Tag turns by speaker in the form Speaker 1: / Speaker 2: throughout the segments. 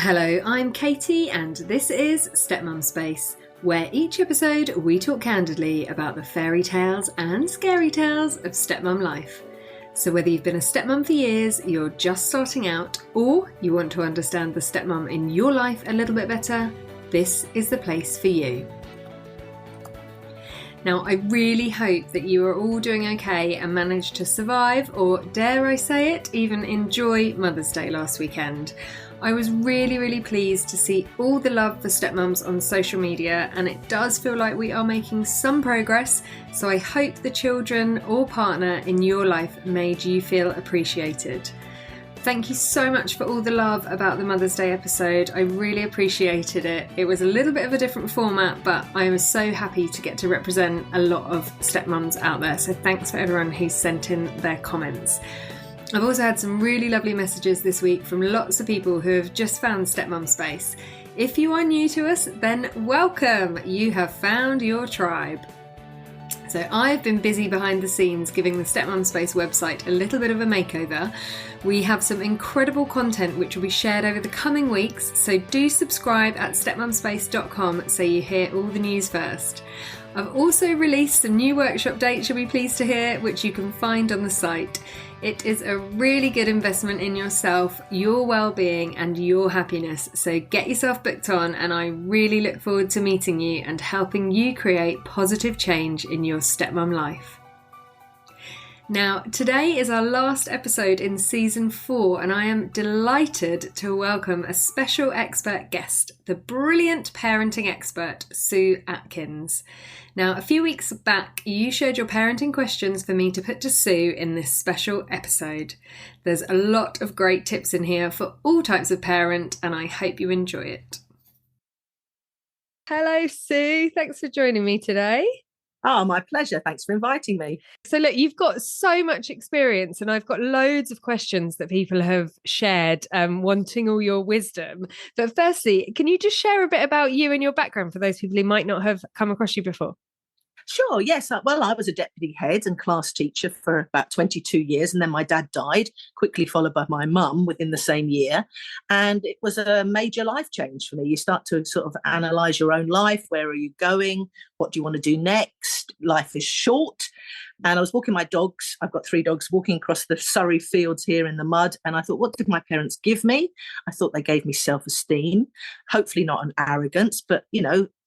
Speaker 1: Hello, I'm Katie and this is Stepmum Space, where each episode we talk candidly about the fairy tales and scary tales of stepmum life. So whether you've been a stepmum for years, you're just starting out, or you want to understand the stepmum in your life a little bit better, this is the place for you. Now, I really hope that you are all doing okay and managed to survive, or dare I say it, even enjoy Mother's Day last weekend. I was really pleased to see all the love for stepmums on social media, and it does feel like we are making some progress, so I hope the children or partner in your life made you feel appreciated. Thank you so much for all the love about the Mother's Day episode. I really appreciated it. It was a little bit of a different format, but I am so happy to get to represent a lot of stepmums out there, so thanks for everyone who sent in their comments. I've also had some really lovely messages this week from lots of people who have just found Stepmum Space. If you are new to us, then welcome! You have found your tribe. So I've been busy behind the scenes giving the Stepmum Space website a little bit of a makeover. We have some incredible content which will be shared over the coming weeks, so do subscribe at stepmumspace.com so you hear all the news first. I've also released some new workshop dates you'll be pleased to hear, which you can find on the site. It is a really good investment in yourself, your well-being and your happiness, so get yourself booked on, and I really look forward to meeting you and helping you create positive change in your stepmom life. Now, today is our last episode in season 4, and I am delighted to welcome a special expert guest, the brilliant parenting expert, Sue Atkins. Now, a few weeks back, you shared your parenting questions for me to put to Sue in this special episode. There's a lot of great tips in here for all types of parent, and I hope you enjoy it. Hello, Sue. Thanks for joining me today.
Speaker 2: Oh, my pleasure. Thanks for inviting me.
Speaker 1: So look, you've got so much experience and I've got loads of questions that people have shared wanting all your wisdom. But firstly, can you just share a bit about you and your background for those people who might not have come across you before?
Speaker 2: Sure, yes. Well, I was a deputy head and class teacher for about 22 years, and then my dad died, quickly followed by my mum within the same year. And it was a major life change for me. You start to sort of analyse your own life. Where are you going? What do you want to do next? Life is short. And I was walking my dogs. I've got 3 dogs, walking across the Surrey fields here in the mud. And I thought, what did my parents give me? I thought they gave me self-esteem, hopefully not an arrogance, but,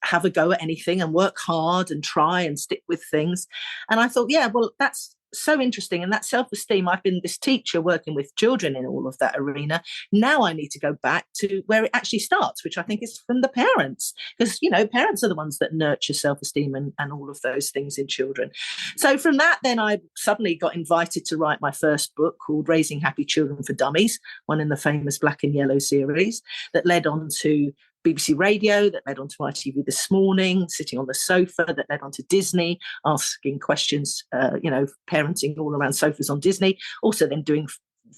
Speaker 2: have a go at anything and work hard and try and stick with things. And I thought, yeah, well, that's so interesting. And that self-esteem, I've been this teacher working with children in all of that arena. Now I need to go back to where it actually starts, which I think is from the parents, because, parents are the ones that nurture self-esteem and all of those things in children. So from that, then I suddenly got invited to write my first book called Raising Happy Children for Dummies, one in the famous Black and Yellow series that led on to BBC Radio, that led on to ITV This Morning, Sitting on the Sofa, that led on to Disney, asking questions, parenting all around sofas on Disney, also then doing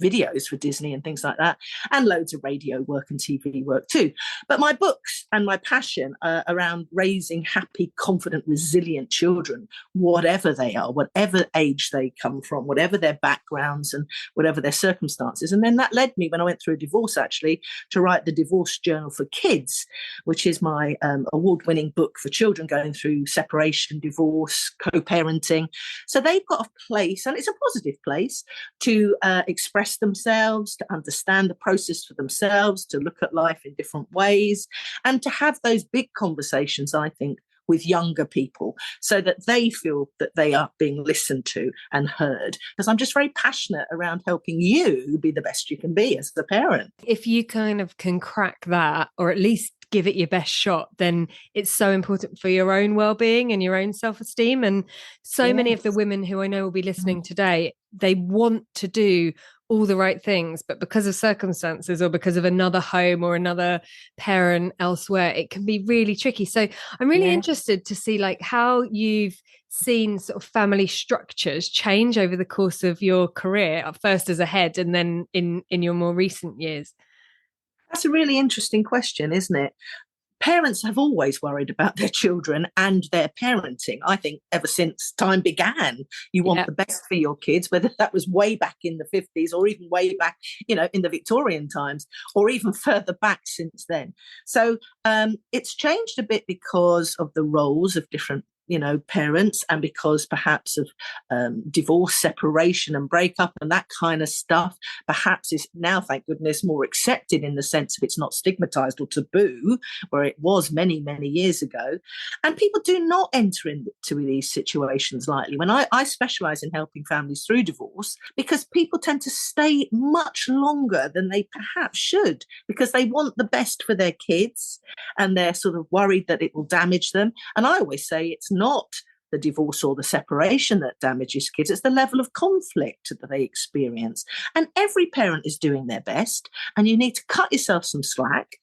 Speaker 2: videos for Disney and things like that, and loads of radio work and TV work too. But my books and my passion are around raising happy, confident, resilient children, whatever they are, whatever age they come from, whatever their backgrounds and whatever their circumstances. And then that led me, when I went through a divorce actually, to write the Divorce Journal for Kids, which is my award-winning book for children going through separation, divorce, co-parenting. So they've got a place, and it's a positive place, to express themselves, to understand the process for themselves, to look at life in different ways, and to have those big conversations, I think, with younger people so that they feel that they are being listened to and heard. Because I'm just very passionate around helping you be the best you can be as a parent.
Speaker 1: If you kind of can crack that, or at least give it your best shot, then it's so important for your own well-being and your own self-esteem. And so many of the women who I know will be listening today, they want to do all the right things, but because of circumstances or because of another home or another parent elsewhere, it can be really tricky. So I'm really interested to see how you've seen sort of family structures change over the course of your career, first as a head and then in your more recent years.
Speaker 2: That's a really interesting question, isn't it? parents have always worried about their children and their parenting. I think ever since time began, you want the best for your kids, whether that was way back in the 50s or even way back, in the Victorian times, or even further back since then. So it's changed a bit because of the roles of different parents, and because perhaps of divorce, separation and breakup and that kind of stuff, perhaps is now, thank goodness, more accepted in the sense of it's not stigmatized or taboo, where it was many, many years ago. And people do not enter into these situations lightly. When I specialize in helping families through divorce, because people tend to stay much longer than they perhaps should, because they want the best for their kids and they're sort of worried that it will damage them. And I always say it's not the divorce or the separation that damages kids, it's the level of conflict that they experience. And every parent is doing their best, and you need to cut yourself some slack.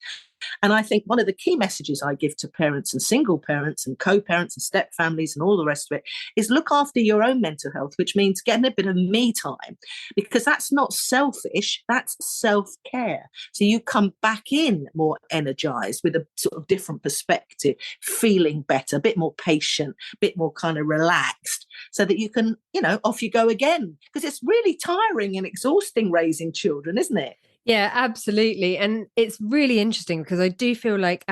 Speaker 2: And I think one of the key messages I give to parents and single parents and co-parents and step families and all the rest of it is look after your own mental health, which means getting a bit of me time, because that's not selfish, that's self-care. So you come back in more energized with a sort of different perspective, feeling better, a bit more patient, a bit more kind of relaxed, so that you can, off you go again. Because it's really tiring and exhausting raising children, isn't it?
Speaker 1: Yeah, absolutely. And it's really interesting because I do feel like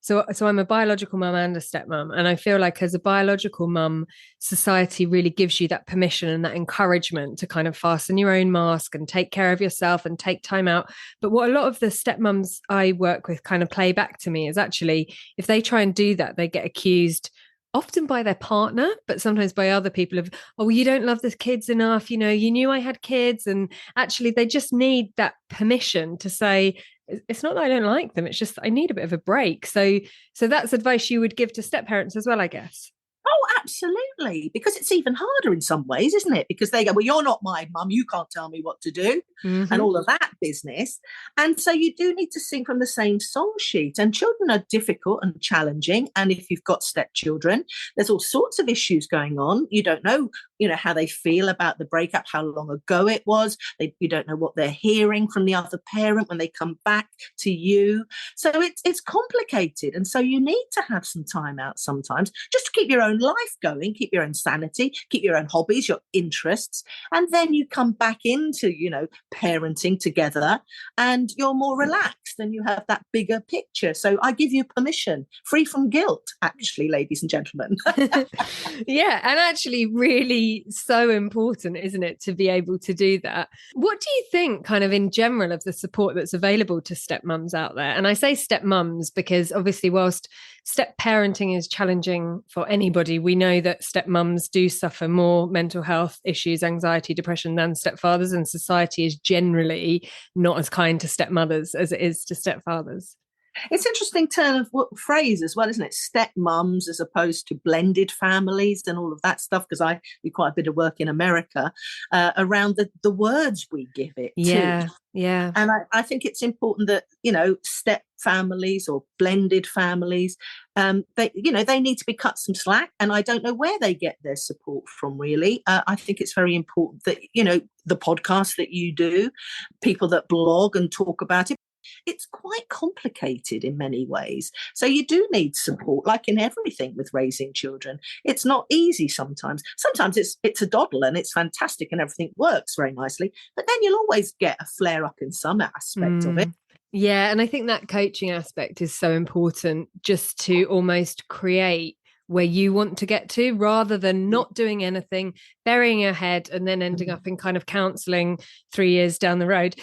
Speaker 1: so I'm a biological mum and a stepmom. And I feel like as a biological mum, society really gives you that permission and that encouragement to kind of fasten your own mask and take care of yourself and take time out. But what a lot of the stepmums I work with kind of play back to me is actually, if they try and do that, they get accused often by their partner, but sometimes by other people of, oh, you don't love the kids enough. You knew I had kids. And actually they just need that permission to say, it's not that I don't like them. It's just I need a bit of a break. So that's advice you would give to step parents as well, I guess.
Speaker 2: Oh, absolutely. Because it's even harder in some ways, isn't it? Because they go, well, you're not my mum. You can't tell me what to do, and all of that business. And so you do need to sing from the same song sheet. And children are difficult and challenging. And if you've got stepchildren, there's all sorts of issues going on. You don't know, how they feel about the breakup, how long ago it was. You don't know what they're hearing from the other parent when they come back to you. So it's complicated. And so you need to have some time out sometimes just to keep your own life going, keep your own sanity, keep your own hobbies, your interests. And then you come back into, parenting together, and you're more relaxed and you have that bigger picture. So I give you permission, free from guilt, actually, ladies and gentlemen.
Speaker 1: Yeah. And actually really so important, isn't it, to be able to do that? What do you think kind of in general of the support that's available to stepmums out there? And I say stepmums because obviously whilst step parenting is challenging for anybody, we know that stepmums do suffer more mental health issues, anxiety, depression than stepfathers, and society is generally not as kind to stepmothers as it is to stepfathers.
Speaker 2: It's an interesting turn of phrase as well, isn't it? Stepmums as opposed to blended families and all of that stuff, because I do quite a bit of work in America around the words we give it
Speaker 1: Yeah,
Speaker 2: to.
Speaker 1: yeah.
Speaker 2: And I think it's important that, step families or blended families, they need to be cut some slack. And I don't know where they get their support from, really. I think it's very important that, the podcast that you do, people that blog and talk about it, it's quite complicated in many ways. So you do need support, like in everything with raising children. It's not easy sometimes. Sometimes it's a doddle and it's fantastic and everything works very nicely. But then you'll always get a flare up in some aspect of it.
Speaker 1: Yeah. And I think that coaching aspect is so important, just to almost create where you want to get to, rather than not doing anything, burying your head and then ending up in kind of counselling 3 years down the road.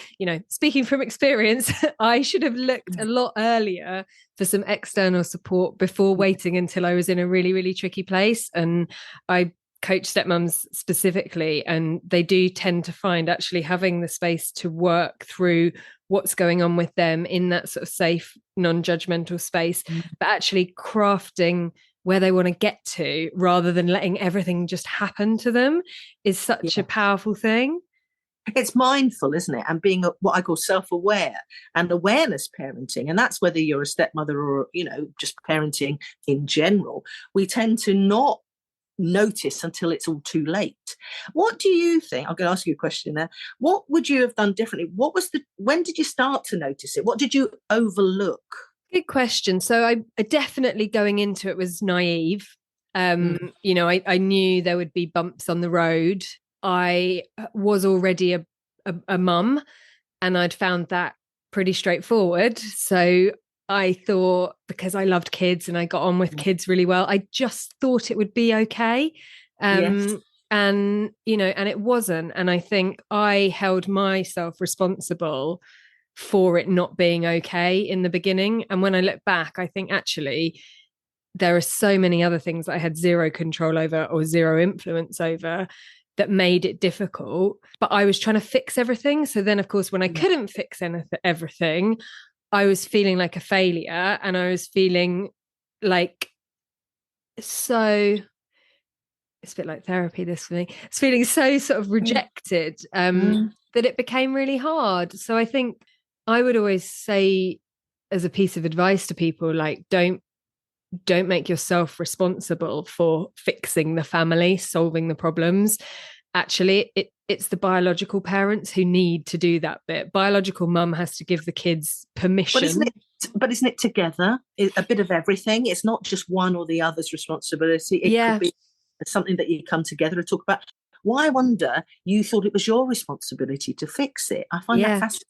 Speaker 1: Speaking from experience, I should have looked a lot earlier for some external support before waiting until I was in a really, really tricky place. And I coach stepmums specifically, and they do tend to find actually having the space to work through what's going on with them in that sort of safe, non-judgmental space, but actually crafting where they want to get to rather than letting everything just happen to them is such a powerful thing.
Speaker 2: It's mindful, isn't it? And being what I call self-aware and awareness parenting. And that's whether you're a stepmother or, just parenting in general. We tend to not notice until it's all too late. What do you think? I'm going to ask you a question there. What would you have done differently? When did you start to notice it? What did you overlook?
Speaker 1: Good question. So I definitely going into it was naive.
Speaker 2: Mm.
Speaker 1: I knew there would be bumps on the road. I was already a mum, and I'd found that pretty straightforward. So I thought, because I loved kids and I got on with kids really well, I just thought it would be okay.
Speaker 2: Yes.
Speaker 1: And it wasn't. And I think I held myself responsible for it not being okay in the beginning. And when I look back, I think actually there are so many other things that I had zero control over or zero influence over that made it difficult. But I was trying to fix everything. So then, of course, when I couldn't fix everything, I was feeling like a failure, and I was feeling like, so it's a bit like therapy, this for me. It's feeling so sort of rejected,
Speaker 2: Mm.
Speaker 1: that it became really hard. So I think I would always say, as a piece of advice to people, like, don't make yourself responsible for fixing the family, solving the problems. Actually, it's the biological parents who need to do that bit. Biological mum has to give the kids
Speaker 2: But
Speaker 1: permission.
Speaker 2: isn't it together? A bit of everything. It's not just one or the other's responsibility. It
Speaker 1: Yeah.
Speaker 2: could be something that you come together to talk about. Why, I wonder, you thought it was your responsibility to fix it. I find that fascinating.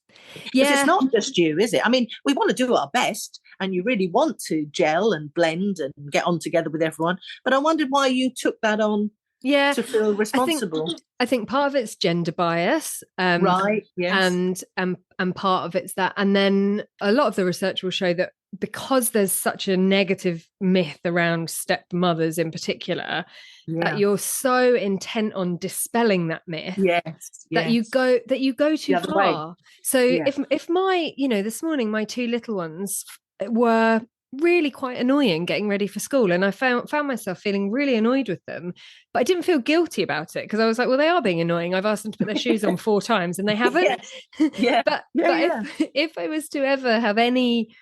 Speaker 2: Because it's not just you, is it? I mean, we want to do our best and you really want to gel and blend and get on together with everyone. But I wondered why you took that on to feel responsible.
Speaker 1: I think part of it's gender bias.
Speaker 2: Right, yes.
Speaker 1: And part of it's that. And then a lot of the research will show that because there's such a negative myth around stepmothers in particular, that you're so intent on dispelling that myth, that you go too far. So if my, this morning my two little ones were really quite annoying getting ready for school, and I found myself feeling really annoyed with them, but I didn't feel guilty about it because I was like, well, they are being annoying. I've asked them to put their shoes on 4 times and they haven't. But if I was to ever have any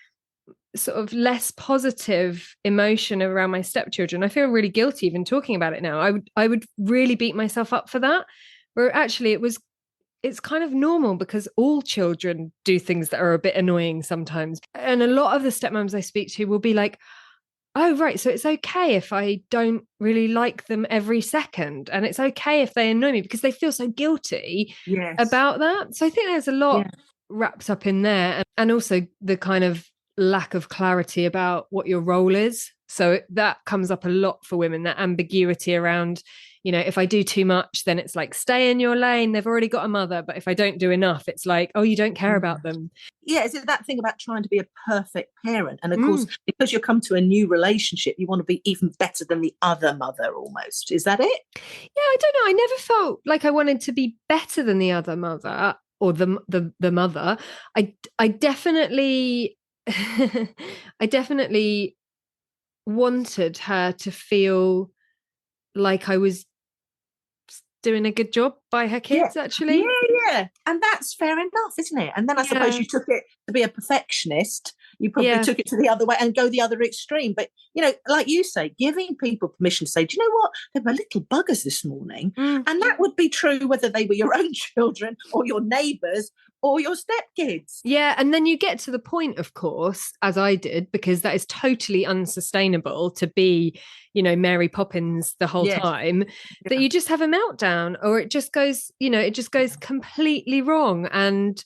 Speaker 1: sort of less positive emotion around my stepchildren, I feel really guilty even talking about it now. I would really beat myself up for that, where actually it's kind of normal because all children do things that are a bit annoying sometimes. And a lot of the stepmoms I speak to will be like, oh, right, so it's okay if I don't really like them every second. And it's okay if they annoy me, because they feel so guilty about that. So I think there's a lot wrapped up in there. And also the kind of lack of clarity about what your role is. So that comes up a lot for women, that ambiguity around, if I do too much, then it's like, stay in your lane. They've already got a mother. But if I don't do enough, it's like, oh, you don't care about them.
Speaker 2: Yeah, is it that thing about trying to be a perfect parent? And of course, because you come to a new relationship, you want to be even better than the other mother almost. Is that it?
Speaker 1: Yeah, I don't know. I never felt like I wanted to be better than the other mother or the mother. I definitely I definitely wanted her to feel like I was doing a good job by her kids, actually.
Speaker 2: Yeah. And that's fair enough, isn't it? And then I suppose you took it to be a perfectionist. You probably took it to the other way and go the other extreme. But, like you say, giving people permission to say, do you know what? There were little buggers this morning. And that would be true whether they were your own children or your neighbours or your stepkids.
Speaker 1: Yeah, and then you get to the point, of course, as I did, because that is totally unsustainable to be, Mary Poppins the whole time, that you just have a meltdown, or it just goes completely wrong. And,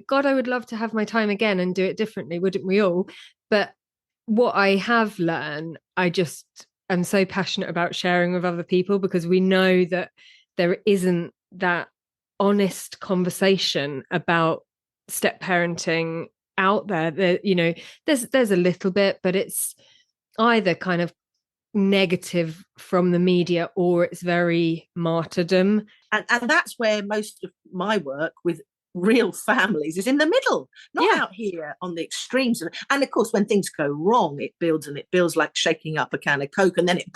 Speaker 1: God, I would love to have my time again and do it differently, wouldn't we all? But what I have learned, I just am so passionate about sharing with other people, because we know that there isn't that honest conversation about step parenting out there. There's a little bit, but it's either kind of negative from the media or it's very martyrdom.
Speaker 2: And that's where most of my work with real families is in the middle, not out here on the extremes. And of course, when things go wrong, it builds like shaking up a can of Coke, and then it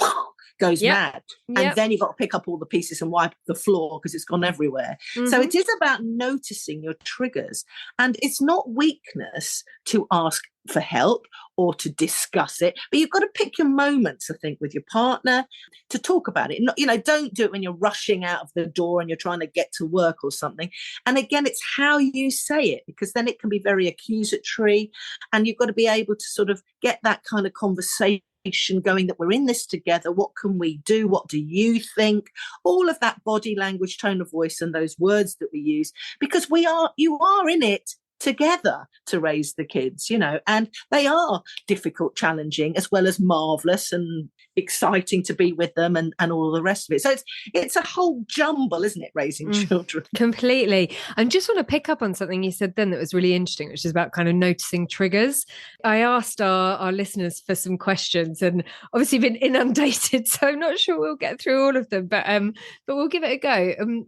Speaker 2: goes
Speaker 1: Yep.
Speaker 2: mad. And
Speaker 1: Yep.
Speaker 2: then you've got to pick up all the pieces and wipe the floor because it's gone everywhere. So it is about noticing your triggers. And it's not weakness to ask for help or to discuss it, but you've got to pick your moments, I think, with your partner to talk about it. Don't do it when you're rushing out of the door and you're trying to get to work or something. And again, it's how you say it, because then it can be very accusatory, and you've got to be able to sort of get that kind of conversation going, that we're in this together. What can we do? What do you think? All of that body language, tone of voice, and those words that we use, because you are in it together to raise the kids, and they are difficult, challenging, as well as marvelous and exciting to be with them, and all the rest of it. So it's a whole jumble, isn't it, raising children?
Speaker 1: Completely. I just want to pick up on something you said then that was really interesting, which is about kind of noticing triggers. I asked our listeners for some questions, and obviously been inundated, so I'm not sure we'll get through all of them, but we'll give it a go.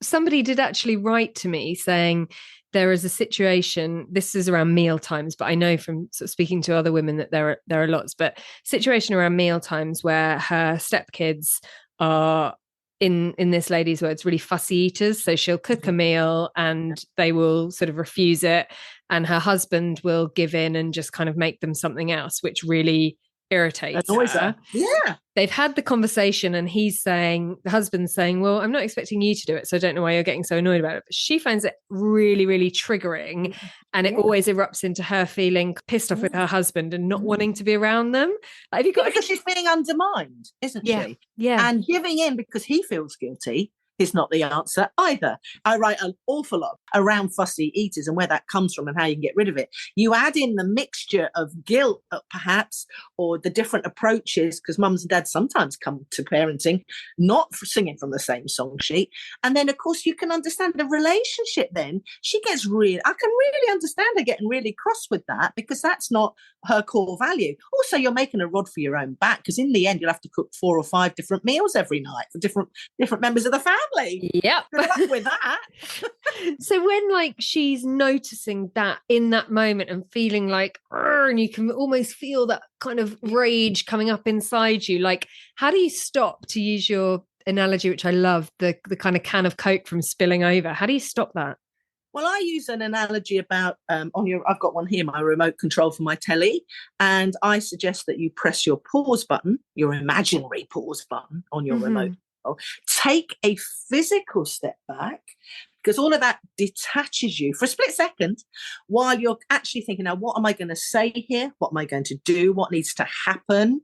Speaker 1: Somebody did actually write to me saying, there is a situation, this is around meal times, but I know from sort of speaking to other women that there are lots, but situation around meal times where her stepkids are, in this lady's words, really fussy eaters. So she'll cook a meal and they will sort of refuse it, and her husband will give in and just kind of make them something else, which really irritates her.
Speaker 2: Yeah.
Speaker 1: They've had the conversation, and the husband's saying, well, I'm not expecting you to do it, so I don't know why you're getting so annoyed about it. But she finds it really, really triggering, and it always erupts into her feeling pissed off with her husband and not wanting to be around them. Like,
Speaker 2: because she's being undermined, isn't she?
Speaker 1: Yeah.
Speaker 2: And giving in because he feels guilty is not the answer either. I write an awful lot around fussy eaters and where that comes from and how you can get rid of it. You add in the mixture of guilt, perhaps, or the different approaches, because mums and dads sometimes come to parenting not for singing from the same song sheet. And then, of course, you can understand the relationship then. I can really understand her getting really cross with that, because that's not her core value. Also, you're making a rod for your own back, because in the end, you'll have to cook 4 or 5 different meals every night for different members of the family.
Speaker 1: Yep.
Speaker 2: Good luck with that.
Speaker 1: So when she's noticing that in that moment and feeling like, and you can almost feel that kind of rage coming up inside you, how do you stop, to use your analogy, which I love, the kind of can of Coke from spilling over? How do you stop that?
Speaker 2: Well, I use an analogy about I've got one here, my remote control for my telly, and I suggest that you press your pause button, your imaginary pause button on your remote control. Take a physical step back, because all of that detaches you for a split second while you're actually thinking, now, what am I going to say here? What am I going to do? What needs to happen?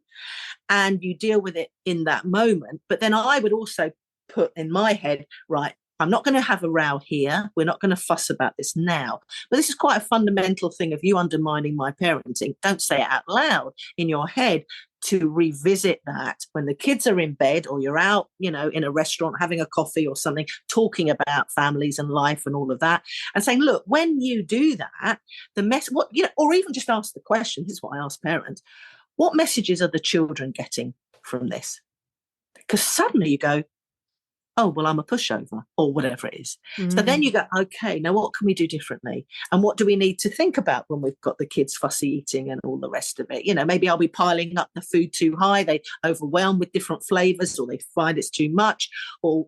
Speaker 2: And you deal with it in that moment. But then I would also put in my head, right, I'm not going to have a row here. We're not going to fuss about this now. But this is quite a fundamental thing of you undermining my parenting. Don't say it out loud in your head, to revisit that when the kids are in bed, or you're out, in a restaurant having a coffee or something, talking about families and life and all of that, and saying, look, when you do that, or even just ask the question. Here's what I ask parents: what messages are the children getting from this? Because suddenly you go, oh, well, I'm a pushover, or whatever it is. So then you go, okay, now what can we do differently? And what do we need to think about when we've got the kids fussy eating and all the rest of it? Maybe I'll be piling up the food too high. They overwhelm with different flavors, or they find it's too much, or,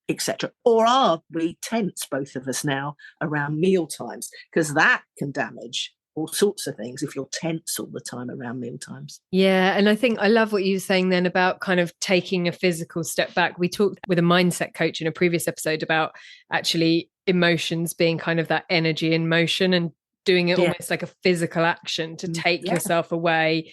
Speaker 2: etc. Or are we tense, both of us now, around meal times? Because that can damage all sorts of things if you're tense all the time around meal times.
Speaker 1: Yeah. And I think I love what you were saying then about kind of taking a physical step back. We talked with a mindset coach in a previous episode about actually emotions being kind of that energy in motion, and doing it almost like a physical action to take yourself away,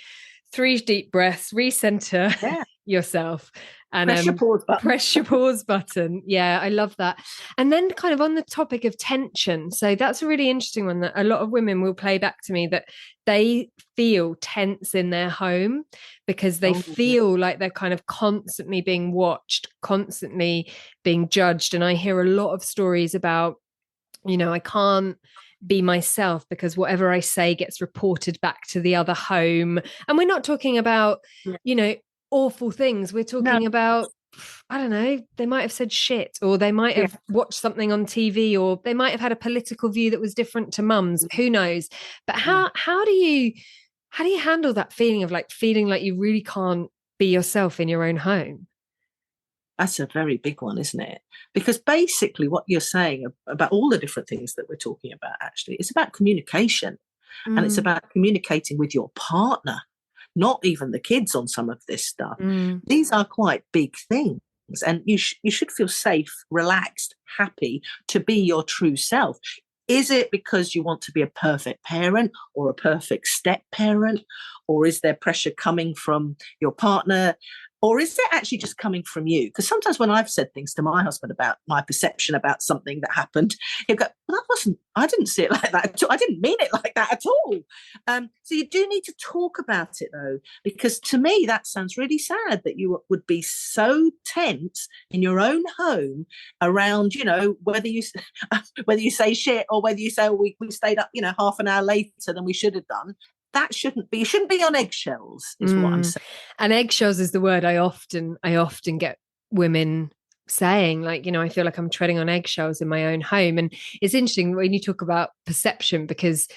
Speaker 1: 3 deep breaths, recenter yourself, and press your pause button. Yeah, I love that. And then kind of on the topic of tension, so that's a really interesting one that a lot of women will play back to me, that they feel tense in their home because they feel like they're kind of constantly being watched, constantly being judged. And I hear a lot of stories about, I can't be myself because whatever I say gets reported back to the other home. And we're not talking about, awful things. We're talking about, I don't know, they might have said shit, or they might have watched something on TV, or they might have had a political view that was different to mum's. Who knows? But how do you handle that feeling of feeling like you really can't be yourself in your own home?
Speaker 2: That's a very big one, isn't it? Because basically what you're saying about all the different things that we're talking about, actually, it's about communication. And it's about communicating with your partner, not even the kids on some of this stuff. These are quite big things. And you should feel safe, relaxed, happy to be your true self. Is it because you want to be a perfect parent or a perfect step parent? Or is there pressure coming from your partner? Or is it actually just coming from you? Because sometimes when I've said things to my husband about my perception about something that happened, he'll go, well, I didn't see it like that at all. I didn't mean it like that at all. So you do need to talk about it, though, because to me, that sounds really sad that you would be so tense in your own home around, whether you say shit or whether you say, oh, we stayed up, half an hour later than we should have done. That shouldn't be. You shouldn't be on eggshells, is what I'm saying.
Speaker 1: And eggshells is the word I often get women saying, like, I feel like I'm treading on eggshells in my own home. And it's interesting when you talk about perception, because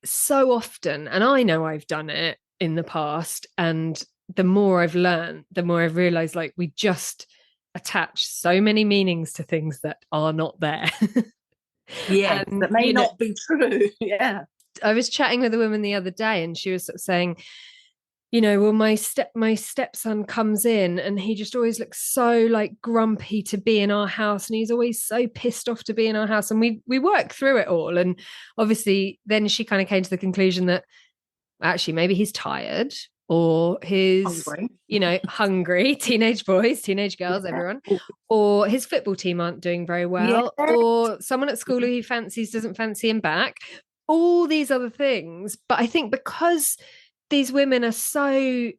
Speaker 1: so often, and I know I've done it in the past, and the more I've learned, the more I've realized, like, we just attach so many meanings to things that are not there.
Speaker 2: Yeah, that may not be true. Yeah.
Speaker 1: I was chatting with a woman the other day, and she was sort of saying, well, my stepson comes in and he just always looks so like grumpy to be in our house, and he's always so pissed off to be in our house. And we work through it all. And obviously then she kind of came to the conclusion that actually maybe he's tired, or his hungry teenage boys, teenage girls, everyone, or his football team aren't doing very well, or someone at school who he fancies doesn't fancy him back, all these other things. But I think because these women are so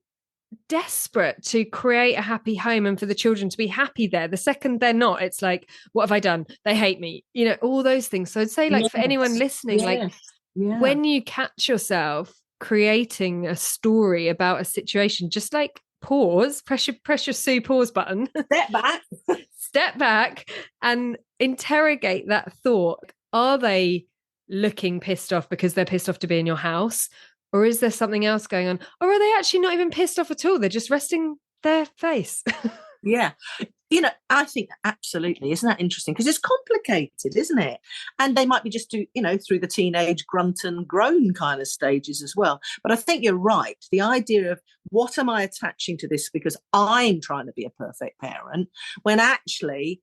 Speaker 1: desperate to create a happy home and for the children to be happy there, the second they're not, it's like, what have I done? They hate me, all those things. So I'd say, like, for anyone listening, when you catch yourself creating a story about a situation, just like pause, press your Sue pause button, step back and interrogate that thought. Are they looking pissed off because they're pissed off to be in your house? Or is there something else going on? Or are they actually not even pissed off at all? They're just resting their face.
Speaker 2: Yeah. I think absolutely. Isn't that interesting? Because it's complicated, isn't it? And they might be just through the teenage grunt and groan kind of stages as well. But I think you're right. The idea of what am I attaching to this because I'm trying to be a perfect parent, when actually,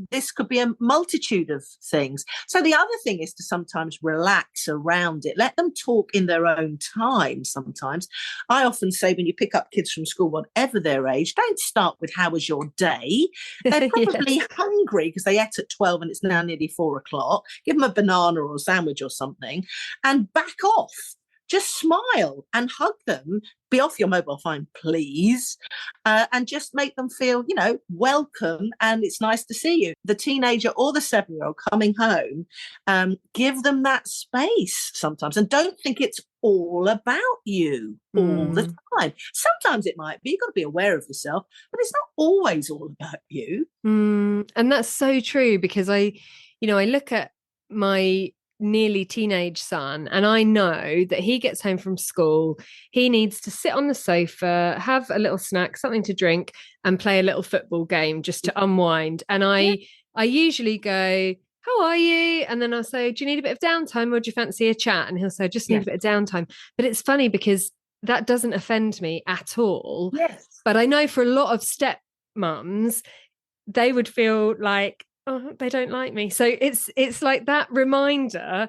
Speaker 2: this could be a multitude of things. So the other thing is to sometimes relax around it. Let them talk in their own time sometimes. I often say when you pick up kids from school, whatever their age, don't start with how was your day? They're probably hungry because they ate at 12 and it's now nearly 4:00. Give them a banana or a sandwich or something and back off. Just smile and hug them. Be off your mobile phone, please. And just make them feel, welcome and it's nice to see you. The teenager or the 7-year-old coming home, give them that space sometimes. And don't think it's all about you all the time. Sometimes it might be. You've got to be aware of yourself, but it's not always all about you.
Speaker 1: And that's so true, because I look at my nearly teenage son and I know that he gets home from school, he needs to sit on the sofa, have a little snack, something to drink, and play a little football game just to unwind. And I usually go, how are you? And then I'll say, do you need a bit of downtime or do you fancy a chat? And he'll say, I just need a bit of downtime. But it's funny because that doesn't offend me at all.
Speaker 2: Yes.
Speaker 1: But I know for a lot of stepmums, they would feel like, oh, they don't like me. So it's like that reminder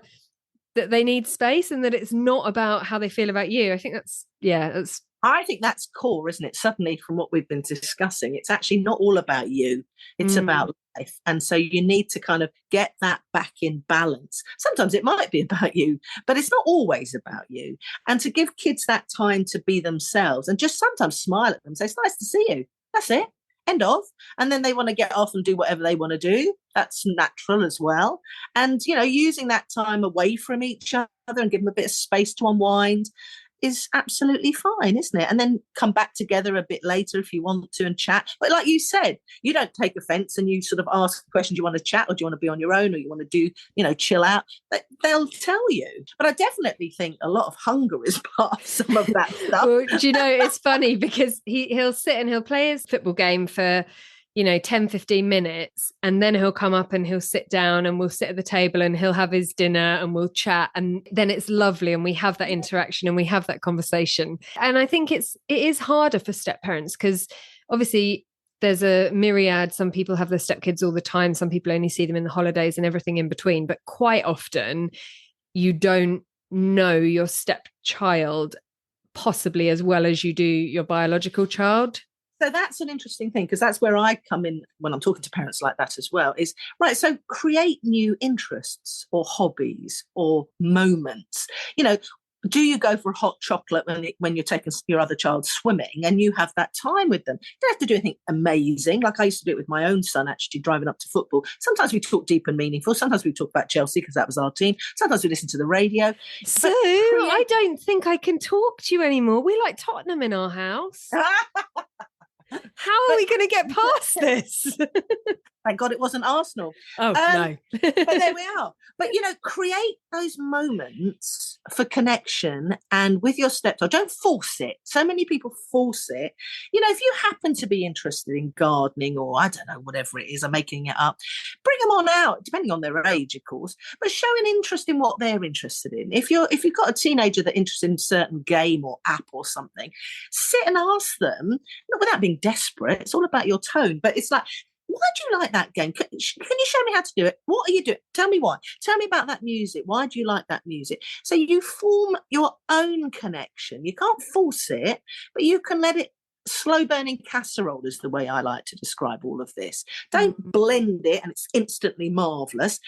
Speaker 1: that they need space and that it's not about how they feel about you. I think I think that's core, isn't it? Suddenly, from what we've been discussing, it's actually not all about you. It's about life. And so you need to kind of get that back in balance. Sometimes it might be about you, but it's not always about you. And to give kids that time to be themselves and just sometimes smile at them, say, it's nice to see you. That's it. End of. And then they want to get off and do whatever they want to do. That's natural as well. And, using that time away from each other and give them a bit of space to unwind.
Speaker 2: is absolutely fine, isn't it? And then come back together a bit later if you want to and chat. But like you said, you don't take offence and you sort of ask the question, do you want to chat or do you want to be on your own or you want to do, chill out? They'll tell you. But I definitely think a lot of hunger is part of some of that stuff.
Speaker 1: Well, do you know, it's funny because he'll sit and he'll play his football game for 10, 15 minutes, and then he'll come up and he'll sit down and we'll sit at the table and he'll have his dinner and we'll chat, and then it's lovely and we have that interaction and we have that conversation. And I think it is harder for step parents because obviously there's a myriad. Some people have their stepkids all the time, some people only see them in the holidays and everything in between, but quite often you don't know your stepchild possibly as well as you do your biological child.
Speaker 2: So that's an interesting thing, because that's where I come in when I'm talking to parents like that as well, is, right, so create new interests or hobbies or moments. Do you go for hot chocolate when you're taking your other child swimming and you have that time with them? You don't have to do anything amazing. Like I used to do it with my own son, actually, driving up to football. Sometimes we talk deep and meaningful. Sometimes we talk about Chelsea because that was our team. Sometimes we listen to the radio.
Speaker 1: So I don't think I can talk to you anymore. We like Tottenham in our house. How are we going to get past this?
Speaker 2: Thank God it wasn't Arsenal.
Speaker 1: Oh, no.
Speaker 2: But there we are. But, create those moments for connection and with your stepchild. Don't force it. So many people force it. If you happen to be interested in gardening or, I don't know, whatever it is, I'm making it up, bring them on out, depending on their age, of course, but show an interest in what they're interested in. If you've got a teenager that's interested in a certain game or app or something, sit and ask them, not without being desperate, it's all about your tone, but it's like, why do you like that game? Can you show me how to do it? What are you doing? Tell me why. Tell me about that music. Why do you like that music? So you form your own connection. You can't force it, but you can let it. Slow burning casserole is the way I like to describe all of this. Don't blend it and it's instantly marvelous.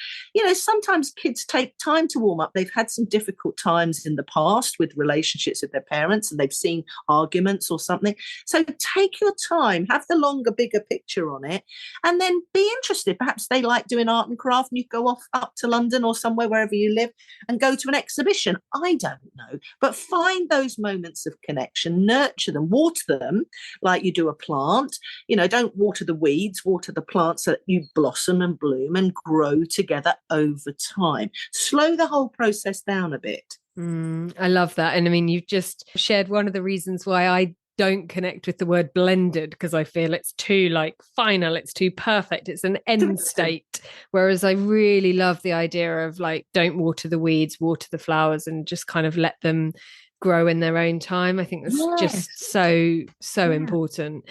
Speaker 2: Sometimes kids take time to warm up. They've had some difficult times in the past with relationships with their parents and they've seen arguments or something. So take your time, have the longer, bigger picture on it, and then be interested. Perhaps they like doing art and craft and you go off up to London or somewhere, wherever you live, and go to an exhibition. I don't know. But find those moments of connection, nurture them, water them like you do a plant. Don't water the weeds, water the plants so that you blossom and bloom and grow together over time. Slow the whole process down a bit.
Speaker 1: I love that. And I mean, you've just shared one of the reasons why I don't connect with the word blended, because I feel it's too final, it's too perfect, it's an end state. Whereas I really love the idea of don't water the weeds, water the flowers, and just kind of let them grow in their own time. I think that's just so important.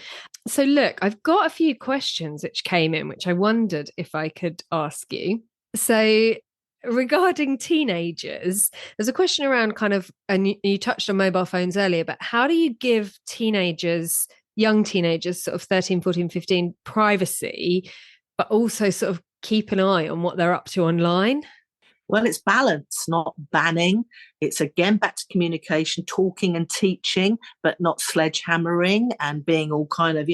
Speaker 1: So look, I've got a few questions which came in, which I wondered if I could ask you. So regarding teenagers, there's a question around and you touched on mobile phones earlier, but how do you give young teenagers, sort of 13, 14, 15, privacy, but also sort of keep an eye on what they're up to online?
Speaker 2: Well, it's balance, not banning. It's, again, back to communication, talking and teaching, but not sledgehammering and being all kind of,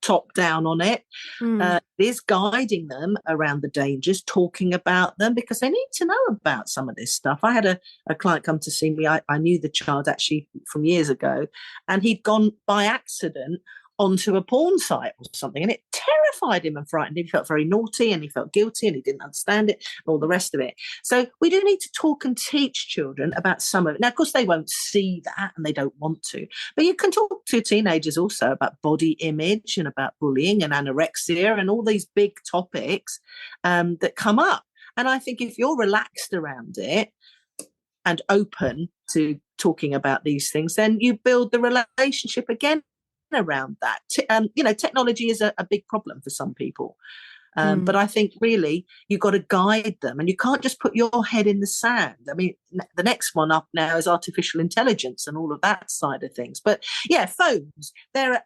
Speaker 2: top down on it. It is guiding them around the dangers, talking about them, because they need to know about some of this stuff. I had a client come to see me. I knew the child actually from years ago, and he'd gone by accident onto a porn site or something, and it terrified him and frightened him. He felt very naughty and he felt guilty and he didn't understand it and all the rest of it. So we do need to talk and teach children about some of it. Now, of course, they won't see that and they don't want to, but you can talk to teenagers also about body image and about bullying and anorexia and all these big topics that come up. And I think if you're relaxed around it and open to talking about these things, then you build the relationship again around that. Technology is a big problem for some people. But I think really you've got to guide them, and you can't just put your head in the sand. I mean, the next one up now is artificial intelligence and all of that side of things. But yeah, phones, they're,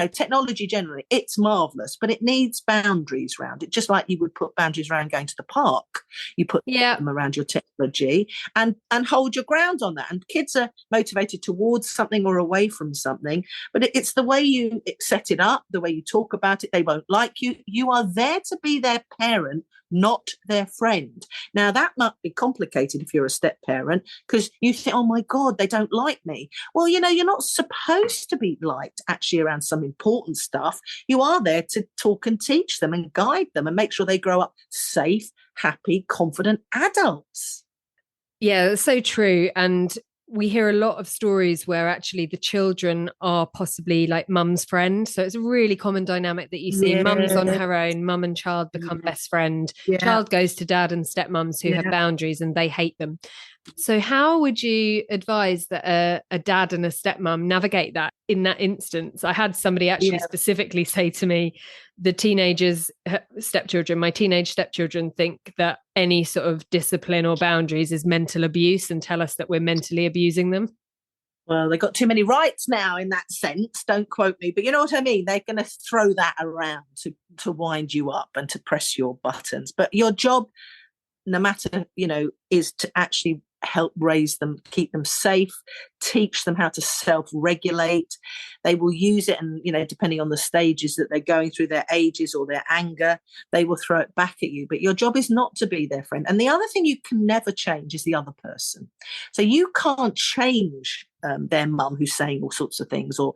Speaker 2: technology generally, it's marvelous, but it needs boundaries around it, just like you would put boundaries around going to the park. You put them around your technology and hold your ground on that. And kids are motivated towards something or away from something, but it's the way you set it up, the way you talk about it. They won't like you. You are there to be their parent, not their friend. Now, that might be complicated if you're a step parent, because you think, oh my God, they don't like me. Well, you're not supposed to be liked actually around some important stuff. You are there to talk and teach them and guide them and make sure they grow up safe, happy, confident adults.
Speaker 1: Yeah, that's so true. And we hear a lot of stories where actually the children are possibly like mum's friend. So it's a really common dynamic that you see. Mum's on her own, mum and child become best friend. Child goes to dad and stepmums who have boundaries and they hate them. So how would you advise that a dad and a stepmom navigate that in that instance? I had somebody actually specifically say to me, the teenagers, stepchildren, my teenage stepchildren think that any sort of discipline or boundaries is mental abuse and tell us that we're mentally abusing them.
Speaker 2: Well, they've got too many rights now in that sense. Don't quote me, but you know what I mean? They're going to throw that around to wind you up and to press your buttons. But your job, no matter, is to actually help raise them, keep them safe, teach them how to self-regulate. They will use it, and depending on the stages that they're going through, their ages or their anger, they will throw it back at you. But your job is not to be their friend. And the other thing you can never change is the other person. So you can't change their mum who's saying all sorts of things, or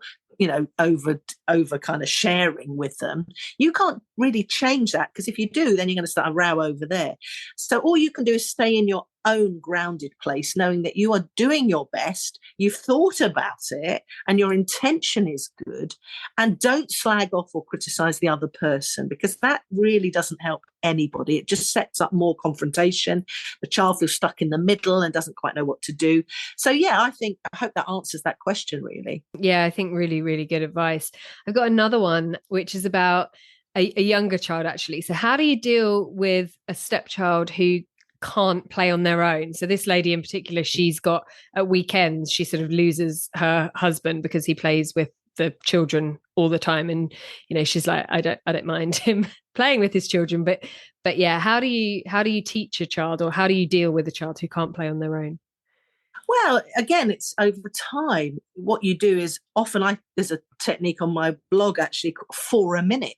Speaker 2: over kind of sharing with them. You can't really change that, because if you do, then you're going to start a row over there. So all you can do is stay in your own grounded place, knowing that you are doing your best, you've thought about it, and your intention is good. And don't slag off or criticize the other person, because that really doesn't help anybody. It just sets up more confrontation. The child feels stuck in the middle and doesn't quite know what to do. So I hope that answers that question, really.
Speaker 1: Yeah, I think really, really good advice. I've got another one, which is about a younger child, actually. So how do you deal with a stepchild who can't play on their own? So this lady in particular, she's got at weekends, she sort of loses her husband because he plays with the children all the time. And, she's like, I don't mind him playing with his children. But yeah, how do you teach a child, or how do you deal with a child who can't play on their own?
Speaker 2: Well, again, it's over time. What you do is often there's a technique on my blog actually called for a minute.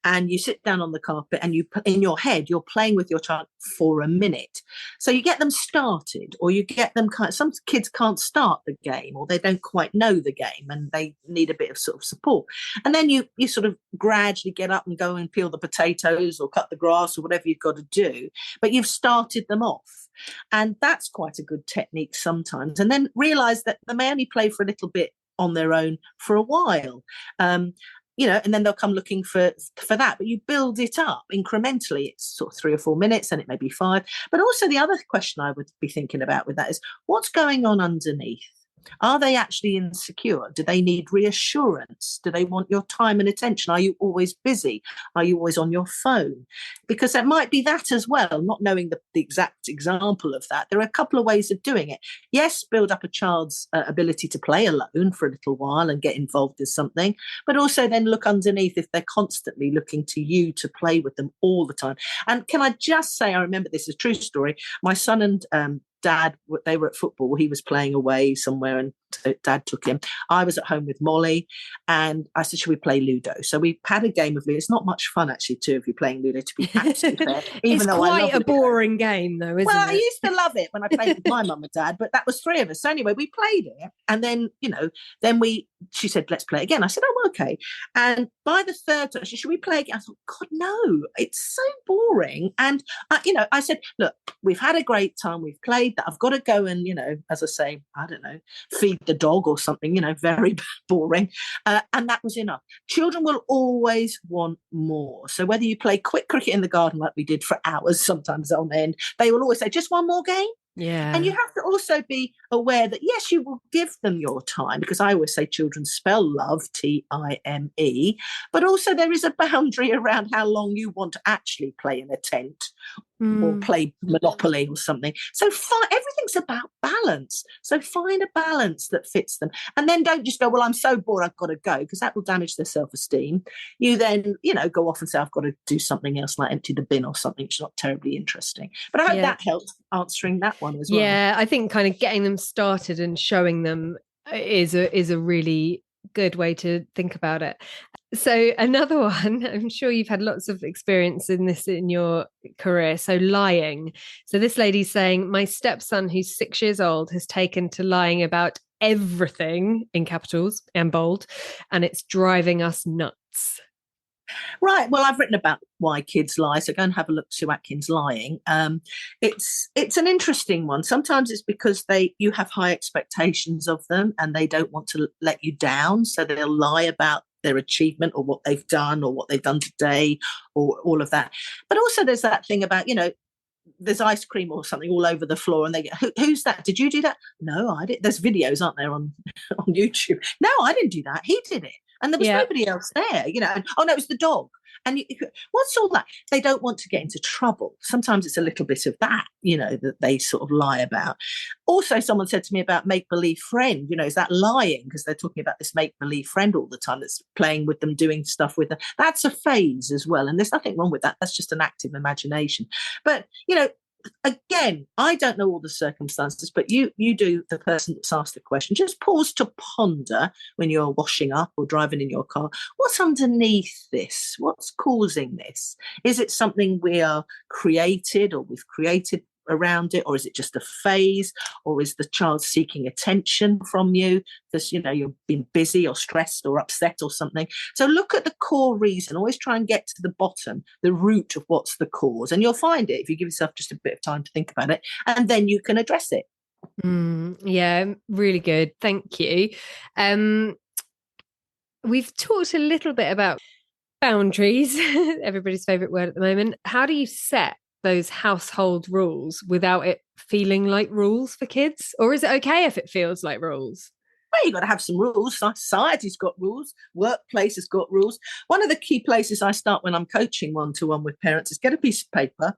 Speaker 2: And you sit down on the carpet and you put in your head, you're playing with your child for a minute. So you get them started, or you get them some kids can't start the game, or they don't quite know the game and they need a bit of sort of support. And then you sort of gradually get up and go and peel the potatoes or cut the grass or whatever you've got to do. But you've started them off. And that's quite a good technique sometimes. And then realize that they may only play for a little bit on their own for a while. And then they'll come looking for that. But you build it up incrementally. It's sort of 3 or 4 minutes, and it may be 5. But also the other question I would be thinking about with that is, what's going on underneath? Are they actually insecure? Do they need reassurance? Do they want your time and attention? Are you always busy? Are you always on your phone? Because it might be that as well, not knowing the exact example of that. There are a couple of ways of doing it. Yes, build up a child's ability to play alone for a little while and get involved in something, but also then look underneath if they're constantly looking to you to play with them all the time. And can I just say, I remember this is a true story. My son and Dad, they were at football. He was playing away somewhere and Dad took him. I was at home with Molly and I said, should we play Ludo? So we had a game of Ludo. It's not much fun, actually, two of you playing Ludo, to be absolutely fair.
Speaker 1: It's quite a boring game, though, isn't it?
Speaker 2: Well, I used to love it when I played with my mum and dad, but that was 3 of us. So anyway, we played it. And then, she said, let's play again. I said, oh, okay. And by the third time, she said, should we play again? I thought, God, no, it's so boring. And, I said, look, we've had a great time. We've played that. I've got to go and, as I say, I don't know, feed the dog or something, very boring. And that was enough. Children will always want more. So whether you play quick cricket in the garden like we did for hours, sometimes on end, they will always say, just one more game.
Speaker 1: Yeah.
Speaker 2: And you have to also be aware that, yes, you will give them your time, because I always say children spell love, time, but also there is a boundary around how long you want to actually play in a tent or play Monopoly or something. So everything's about balance. So find a balance that fits them. And then don't just go, well, I'm so bored, I've got to go, because that will damage their self-esteem. You then, go off and say, I've got to do something else, like empty the bin or something, which is not terribly interesting. But I hope that helps answering that one as well.
Speaker 1: Yeah, I think kind of getting them started and showing them is a really good way to think about it. So another one, I'm sure you've had lots of experience in this in your career. So lying. So this lady's saying, my stepson, who's 6 years old, has taken to lying about everything in capitals and bold, and it's driving us nuts.
Speaker 2: Right. Well, I've written about why kids lie, so go and have a look. Sue Atkins lying. It's an interesting one. Sometimes it's because you have high expectations of them, and they don't want to let you down, so they'll lie about their achievement or what they've done or what they've done today or all of that. But also, there's that thing about there's ice cream or something all over the floor, and they get, who's that? Did you do that? No, I didn't. There's videos, aren't there, on on YouTube? No, I didn't do that. He did it. And there was nobody else there, and, oh no, it was the dog. And what's all that? They don't want to get into trouble. Sometimes it's a little bit of that, that they sort of lie about. Also, someone said to me about make-believe friend, is that lying? Because they're talking about this make-believe friend all the time that's playing with them, doing stuff with them. That's a phase as well. And there's nothing wrong with that. That's just an active imagination. But, again, I don't know all the circumstances, but you do, the person that's asked the question. Just pause to ponder when you're washing up or driving in your car. What's underneath this? What's causing this? Is it something we are created or we've created around it, or is it just a phase, or is the child seeking attention from you because you've been busy or stressed or upset or something? So look at the core reason. Always try and get to the bottom, the root of what's the cause, and you'll find it if you give yourself just a bit of time to think about it, and then you can address it.
Speaker 1: Yeah, really good, thank you. We've talked a little bit about boundaries, everybody's favorite word at the moment. How do you set those household rules without it feeling like rules for kids? Or is it okay if it feels like rules?
Speaker 2: Well, you've got to have some rules. Society's got rules. Workplace has got rules. One of the key places I start when I'm coaching one-to-one with parents is get a piece of paper,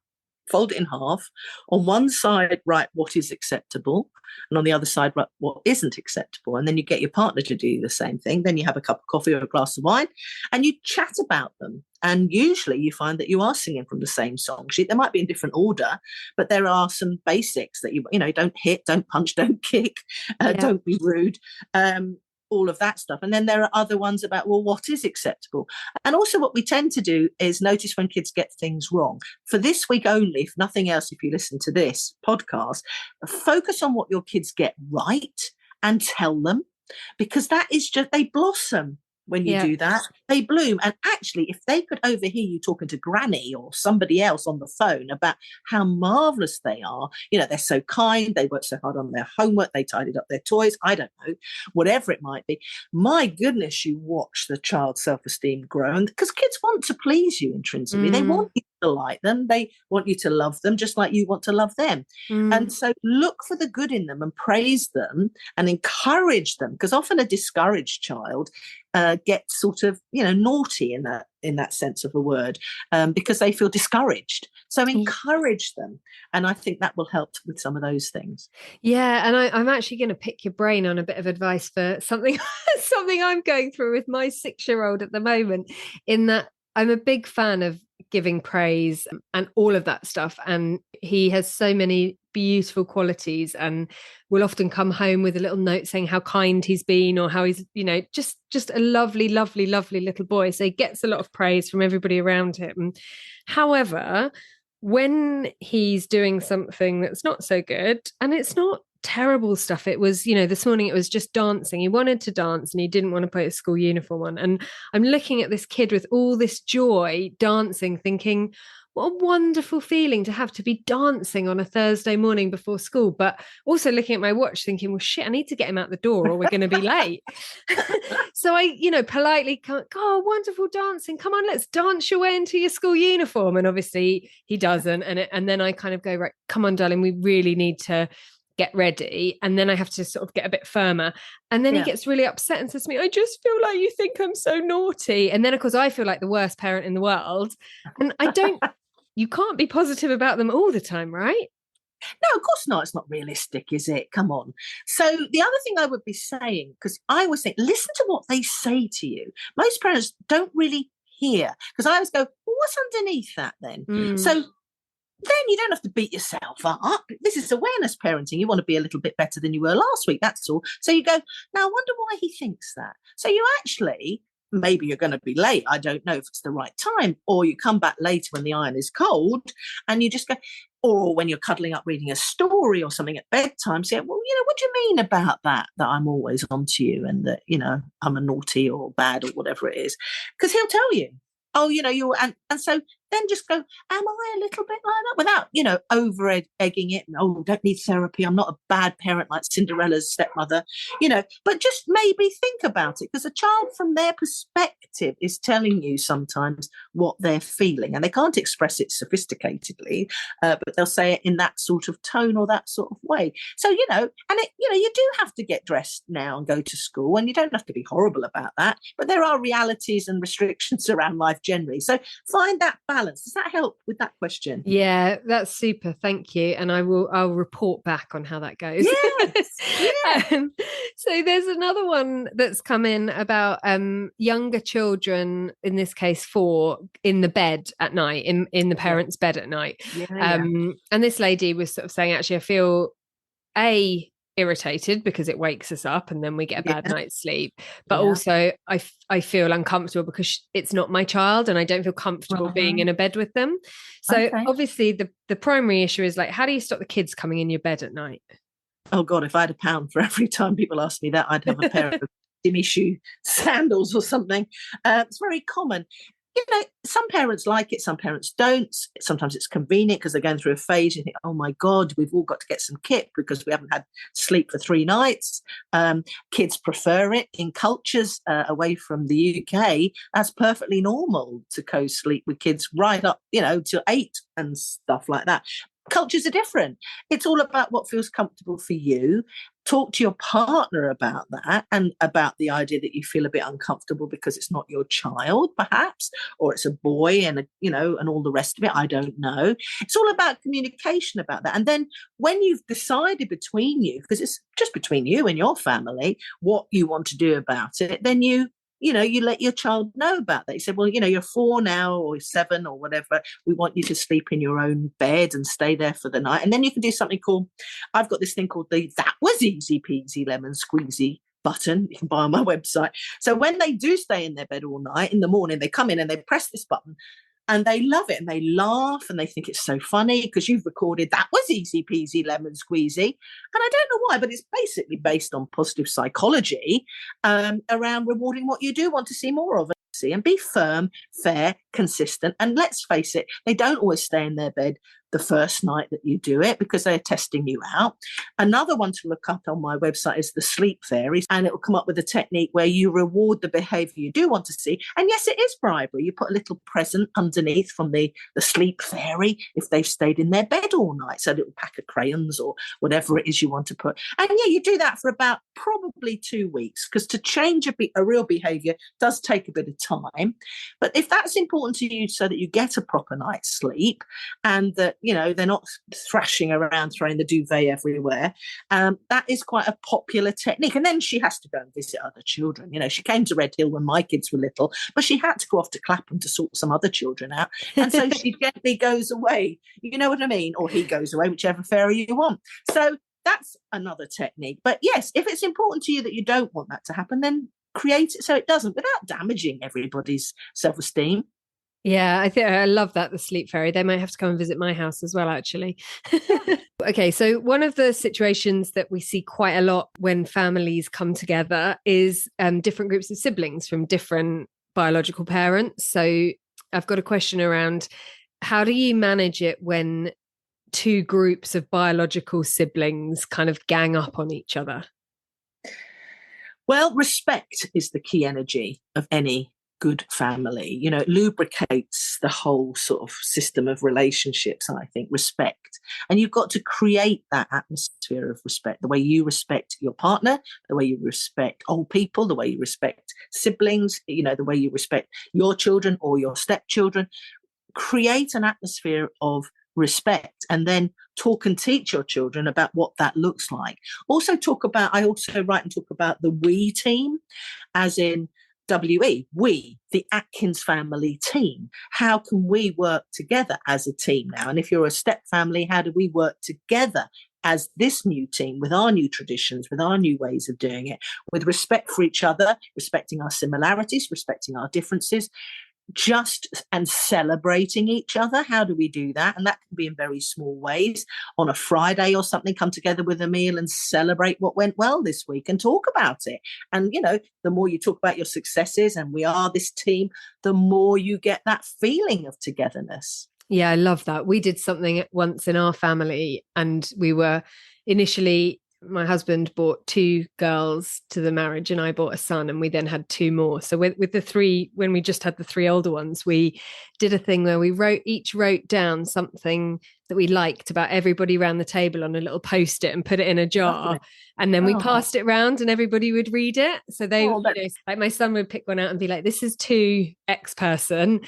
Speaker 2: fold it in half. On one side, write what is acceptable, and on the other side, write what isn't acceptable. And then you get your partner to do the same thing. Then you have a cup of coffee or a glass of wine, and you chat about them. And usually you find that you are singing from the same song sheet. They might be in different order, but there are some basics that don't hit, don't punch, don't kick, don't be rude. All of that stuff. And then there are other ones about, well, what is acceptable? And also what we tend to do is notice when kids get things wrong. For this week only, if nothing else, if you listen to this podcast, focus on what your kids get right and tell them, because that is just, they blossom. When you do that, they bloom. And actually, if they could overhear you talking to Granny or somebody else on the phone about how marvellous they are, they're so kind, they work so hard on their homework, they tidied up their toys, I don't know, whatever it might be. My goodness, you watch the child's self-esteem grow. And because kids want to please you intrinsically, they want you to like them, they want you to love them just like you want to love them. And so look for the good in them and praise them and encourage them, because often a discouraged child get sort of naughty in that sense of the word, because they feel discouraged. So encourage them, and I think that will help with some of those things.
Speaker 1: Yeah, and I'm actually going to pick your brain on a bit of advice for something something I'm going through with my 6-year-old at the moment, in that I'm a big fan of giving praise and all of that stuff, and he has so many beautiful qualities and will often come home with a little note saying how kind he's been, or how he's just a lovely little boy. So he gets a lot of praise from everybody around him. However, when he's doing something that's not so good, and it's not terrible stuff, it was this morning it was just dancing. He wanted to dance and he didn't want to put his school uniform on, and I'm looking at this kid with all this joy dancing, thinking, what a wonderful feeling to have to be dancing on a Thursday morning before school, but also looking at my watch thinking, well, shit, I need to get him out the door or we're going to be late. So I, politely go, oh, wonderful dancing. Come on, let's dance your way into your school uniform. And obviously he doesn't. And then I kind of go, right, come on, darling, we really need to get ready. And then I have to sort of get a bit firmer. And then he gets really upset and says to me, I just feel like you think I'm so naughty. And then, of course, I feel like the worst parent in the world. And you can't be positive about them all the time, right?
Speaker 2: No, of course not. It's not realistic, is it? Come on. So the other thing I would be saying, because I always think, listen to what they say to you. Most parents don't really hear, because I always go, well, what's underneath that then? So then you don't have to beat yourself up. This is awareness parenting. You want to be a little bit better than you were last week. That's all. So you go, now I wonder why he thinks that. So you actually, maybe you're going to be late. I don't know if it's the right time. Or you come back later when the iron is cold and you just go, or when you're cuddling up reading a story or something at bedtime, say, well, what do you mean about that I'm always on to you and that, I'm a naughty or bad or whatever it is? Because he'll tell you, oh, you're, and so then just go, am I a little bit like that? Without, over egging it. Oh, don't need therapy. I'm not a bad parent like Cinderella's stepmother, but just maybe think about it, because a child from their perspective is telling you sometimes what they're feeling, and they can't express it sophisticatedly, but they'll say it in that sort of tone or that sort of way. So, you do have to get dressed now and go to school, and you don't have to be horrible about that, but there are realities and restrictions around life generally. So find that balance. Does that help with that question?
Speaker 1: Yeah, that's super. Thank you. And I'll report back on how that goes.
Speaker 2: Yes. Yeah.
Speaker 1: So there's another one that's come in about younger children, in this case 4, in the bed at night, in the parents' bed at night.
Speaker 2: Yeah,
Speaker 1: and this lady was sort of saying, actually, I feel irritated because it wakes us up and then we get a bad night's sleep, but also I feel uncomfortable because it's not my child and I don't feel comfortable being in a bed with them. So obviously the primary issue is like, how do you stop the kids coming in your bed at night?
Speaker 2: Oh God, if I had £1 for every time people ask me that, I'd have a pair of Jimmy shoe sandals or something. It's very common. Some parents like it, some parents don't. Sometimes it's convenient because they're going through a phase. You think, oh my God, we've all got to get some kit because we haven't had sleep for 3 nights. Kids prefer it. In cultures away from the UK, that's perfectly normal to co-sleep with kids right up, till 8 and stuff like that. Cultures are different. It's all about what feels comfortable for you. Talk to your partner about that and about the idea that you feel a bit uncomfortable because it's not your child, perhaps, or it's a boy and, and all the rest of it. I don't know. It's all about communication about that. And then when you've decided between you, because it's just between you and your family, what you want to do about it, then you let your child know about that. You said, well, you're 4 now or 7 or whatever. We want you to sleep in your own bed and stay there for the night. And then you can do something called, I've got this thing called that was easy peasy lemon squeezy button you can buy on my website. So when they do stay in their bed all night, in the morning, they come in and they press this button. And they love it and they laugh and they think it's so funny because you've recorded that was easy peasy lemon squeezy. And I don't know why, but it's basically based on positive psychology around rewarding what you do want to see more of. And be firm, fair, consistent. And let's face it, they don't always stay in their bed the first night that you do it because they're testing you out. Another one to look up on my website is the sleep fairies, and it will come up with a technique where you reward the behavior you do want to see. And yes, it is bribery. You put a little present underneath from the sleep fairy if they've stayed in their bed all night. So a little pack of crayons or whatever it is you want to put. And you do that for about probably 2 weeks, because to change a real behavior does take a bit of time. But if that's important to you so that you get a proper night's sleep and that, they're not thrashing around, throwing the duvet everywhere, that is quite a popular technique. And then she has to go and visit other children. She came to Red Hill when my kids were little, but she had to go off to Clapham to sort some other children out. And so she gently goes away. You know what I mean? Or he goes away, whichever fairy you want. So that's another technique. But yes, if it's important to you that you don't want that to happen, then create it so it doesn't, without damaging everybody's self-esteem.
Speaker 1: Yeah, I love that, the sleep fairy. They might have to come and visit my house as well, actually. Okay, so one of the situations that we see quite a lot when families come together is different groups of siblings from different biological parents. So I've got a question around, how do you manage it when 2 groups of biological siblings kind of gang up on each other?
Speaker 2: Well, respect is the key energy of any good family. It lubricates the whole sort of system of relationships, I think, respect. And you've got to create that atmosphere of respect, the way you respect your partner, the way you respect old people, the way you respect siblings, the way you respect your children or your stepchildren. Create an atmosphere of respect, and then talk and teach your children about what that looks like. I also write and talk about the we team, as in we, the Atkins family team. How can we work together as a team now? And if you're a step family, how do we work together as this new team with our new traditions, with our new ways of doing it, with respect for each other, respecting our similarities, respecting our differences, just and celebrating each other? How do we do that? And that can be in very small ways. On a Friday or something, come together with a meal and celebrate what went well this week and talk about it. And the more you talk about your successes and we are this team, the more you get that feeling of togetherness.
Speaker 1: Yeah, I love that. We did something once in our family, and we were initially, my husband brought 2 girls to the marriage and I brought a son, and we then had 2 more. So with the 3, when we just had the 3 older ones, we did a thing where we each wrote down something that we liked about everybody around the table on a little post-it and put it in a jar.
Speaker 2: Lovely.
Speaker 1: And then we passed it around and everybody would read it. So they, like my son would pick one out and be like, this is to X person.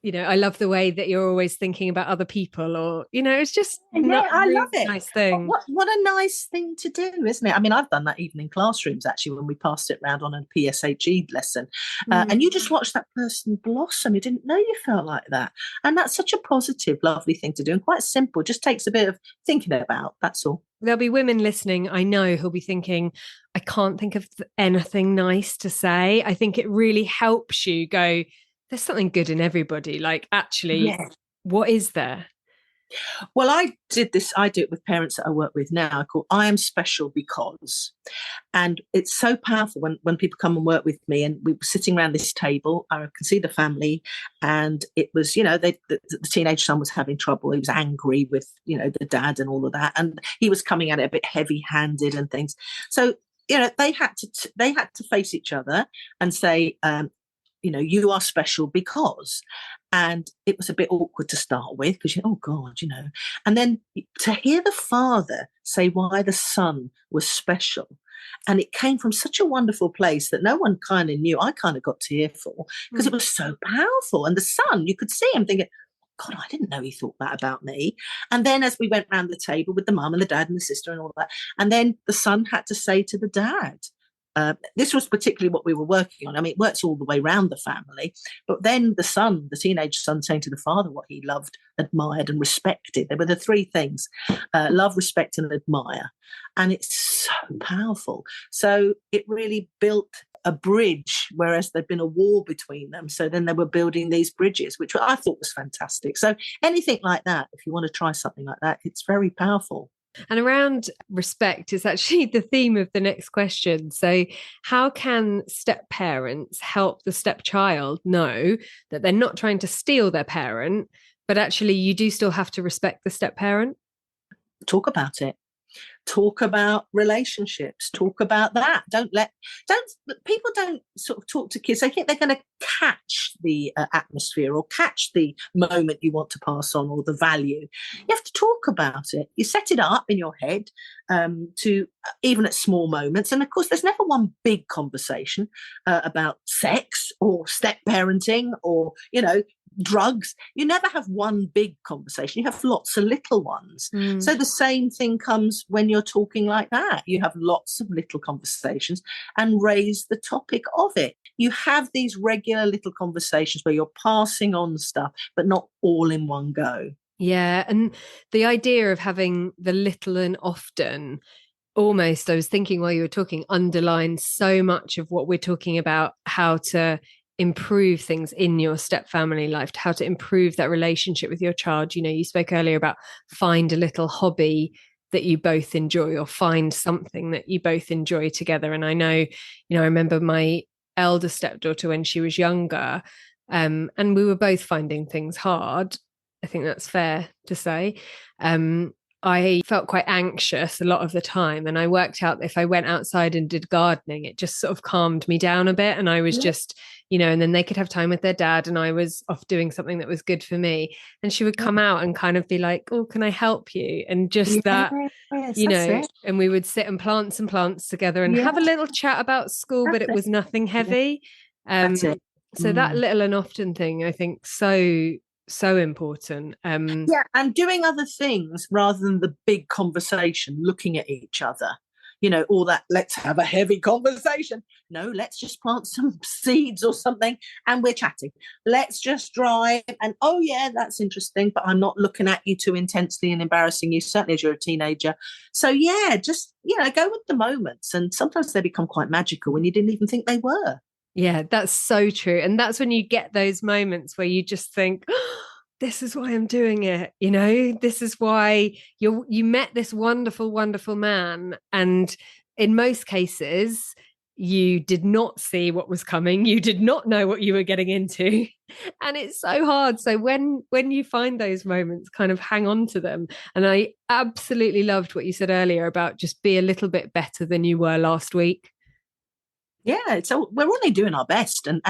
Speaker 1: I love the way that you're always thinking about other people, or, it's just
Speaker 2: I love it.
Speaker 1: Nice thing.
Speaker 2: What a nice thing to do, isn't it? I mean, I've done that even in classrooms, actually, when we passed it around on a PSHE lesson. And you just watch that person blossom. You didn't know you felt like that. And that's such a positive, lovely thing to do, and quite simple. Just takes a bit of thinking about, that's all.
Speaker 1: There'll be women listening, I know, who'll be thinking, I can't think of anything nice to say. I think it really helps you go, there's something good in everybody. Like, actually, What is there?
Speaker 2: Well, I do it with parents that I work with now. I call I am special because. And it's so powerful when people come and work with me, and we were sitting around this table. I can see the family, and it was, the teenage son was having trouble. He was angry with, the dad and all of that. And he was coming at it a bit heavy-handed and things. So, they had to face each other and say, you are special because. And it was a bit awkward to start with because, oh God, And then to hear the father say why the son was special. And it came from such a wonderful place that no one kind of knew. I kind of got tearful because it was so powerful. And the son, you could see him thinking, God, I didn't know he thought that about me. And then as we went round the table with the mum and the dad and the sister and all that, and then the son had to say to the dad, this was particularly what we were working on. I mean, it works all the way around the family. But then the teenage son, saying to the father what he loved, admired and respected. There were the 3 things, love, respect and admire. And it's so powerful. So it really built a bridge, whereas there'd been a wall between them. So then they were building these bridges, which I thought was fantastic. So anything like that, if you want to try something like that, it's very powerful.
Speaker 1: And around respect is actually the theme of the next question. So how can step parents help the stepchild know that they're not trying to steal their parent, but actually you do still have to respect the step parent?
Speaker 2: Talk about it. Talk about relationships. Talk about that. People don't sort of talk to kids. They think they're going to catch the atmosphere or catch the moment you want to pass on or the value. You have to talk about it. You set it up in your head to even at small moments. And of course, there's never one big conversation about sex or step parenting or, drugs. You never have one big conversation. You have lots of little ones. So the same thing comes when you're talking like that. You have lots of little conversations and raise the topic of it. You have these regular little conversations where you're passing on stuff, but not all in one go.
Speaker 1: Yeah. And the idea of having the little and often, almost, I was thinking while you were talking, underlines so much of what we're talking about, how to improve things in your step family life, how to improve that relationship with your child. You spoke earlier about find a little hobby that you both enjoy, or find something that you both enjoy together. And I know, I remember my elder stepdaughter when she was younger, and we were both finding things hard. I think that's fair to say. I felt quite anxious a lot of the time, and I worked out if I went outside and did gardening, it just sort of calmed me down a bit, and I was just, and then they could have time with their dad and I was off doing something that was good for me, and she would come out and kind of be like, oh, can I help you? And just that, and we would sit and plant some plants together and have a little chat about school, but it was nothing heavy. So that little and often thing, I think, so important.
Speaker 2: And doing other things rather than the big conversation, looking at each other. all that, let's have a heavy conversation. No, let's just plant some seeds or something and we're chatting. Let's just drive and, oh yeah, that's interesting, but I'm not looking at you too intensely and embarrassing you, certainly as you're a teenager. So yeah, just, go with the moments. And sometimes they become quite magical when you didn't even think they were.
Speaker 1: Yeah, that's so true. And that's when you get those moments where you just think, oh, this is why I'm doing it. This is why you met this wonderful, wonderful man. And in most cases, you did not see what was coming. You did not know what you were getting into. And it's so hard. So when you find those moments, kind of hang on to them. And I absolutely loved what you said earlier about just be a little bit better than you were last week.
Speaker 2: Yeah, so we're only doing our best, and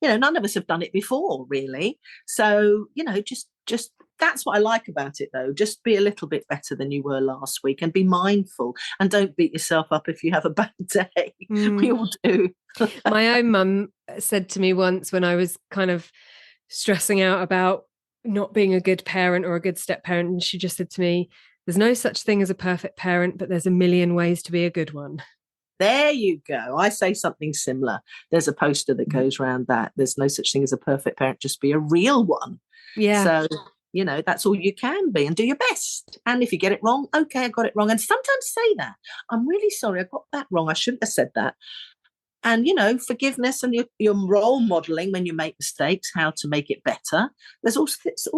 Speaker 2: none of us have done it before, really. So just that's what I like about it, though. Just be a little bit better than you were last week, and be mindful, and don't beat yourself up if you have a bad day. We all do.
Speaker 1: My own mum said to me once when I was kind of stressing out about not being a good parent or a good step parent, and she just said to me, "There's no such thing as a perfect parent, but there's a million ways to be a good one."
Speaker 2: There you go. I say something similar. There's a poster that goes around that. There's no such thing as a perfect parent, just be a real one.
Speaker 1: Yeah.
Speaker 2: So, that's all you can be, and do your best. And if you get it wrong, okay, I got it wrong. And sometimes say that. I'm really sorry, I got that wrong. I shouldn't have said that. And, forgiveness and your role modeling when you make mistakes, how to make it better. There's all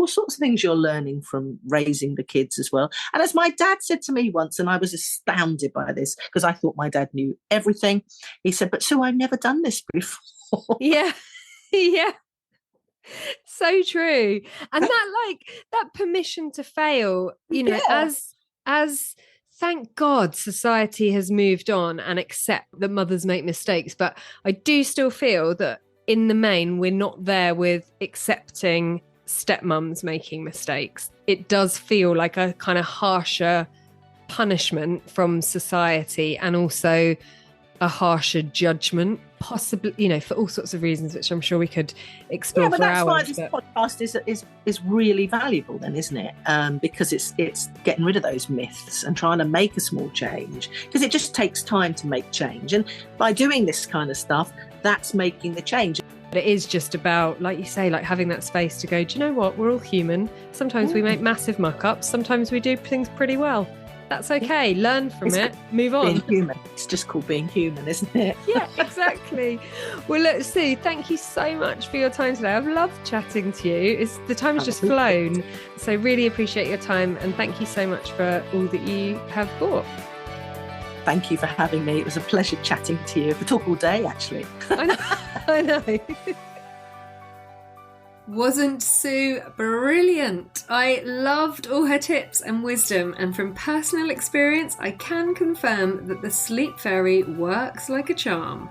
Speaker 2: sorts of things you're learning from raising the kids as well. And as my dad said to me once, and I was astounded by this because I thought my dad knew everything. He said, "But Sue, I've never done this before."
Speaker 1: Yeah. Yeah. So true. And that permission to fail, as thank God society has moved on and accept that mothers make mistakes. But I do still feel that in the main, we're not there with accepting stepmums making mistakes. It does feel like a kind of harsher punishment from society, and also a harsher judgment, possibly, for all sorts of reasons, which I'm sure we could explore for hours.
Speaker 2: Why this podcast is really valuable then, isn't it? Because it's getting rid of those myths and trying to make a small change, because it just takes time to make change. And by doing this kind of stuff, that's making the change.
Speaker 1: But it is just about, like you say, like having that space to go, do you know what? We're all human. Sometimes we make massive muck-ups. Sometimes we do things pretty well. That's okay. Learn from it. Move on.
Speaker 2: Being human. It's just called being human, isn't it?
Speaker 1: Yeah, exactly. Well, look, Sue, thank you so much for your time today. I've loved chatting to you. The time has just flown. So really appreciate your time, and thank you so much for all that you have brought.
Speaker 2: Thank you for having me. It was a pleasure chatting to you. We talk all day, actually.
Speaker 1: I know. Wasn't Sue brilliant? I loved all her tips and wisdom, and from personal experience, I can confirm that the sleep fairy works like a charm.